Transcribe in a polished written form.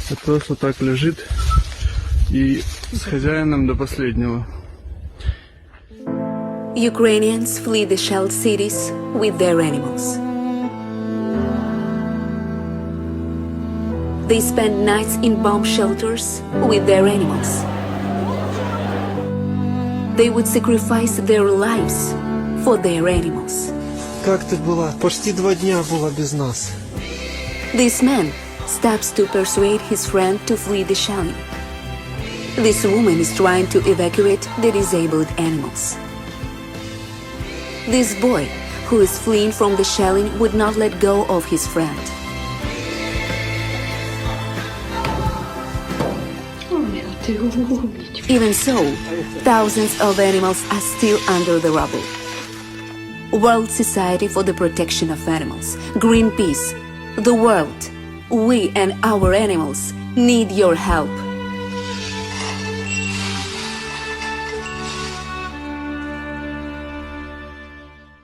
А пес вот так лежит и с хозяином до последнего. Ukrainians flee the shelled cities with their animals. They spend nights in bomb shelters with their animals. They would sacrifice their lives for their animals. Как ты была? Почти 2 дня была без нас. This man stops to persuade his friend to flee the shelling. This woman is trying to evacuate the disabled animals. This boy, who is fleeing from the shelling, would not let go of his friend. Even so, thousands of animals are still under the rubble. World Society for the Protection of Animals, Greenpeace, the world, we and our animals need your help.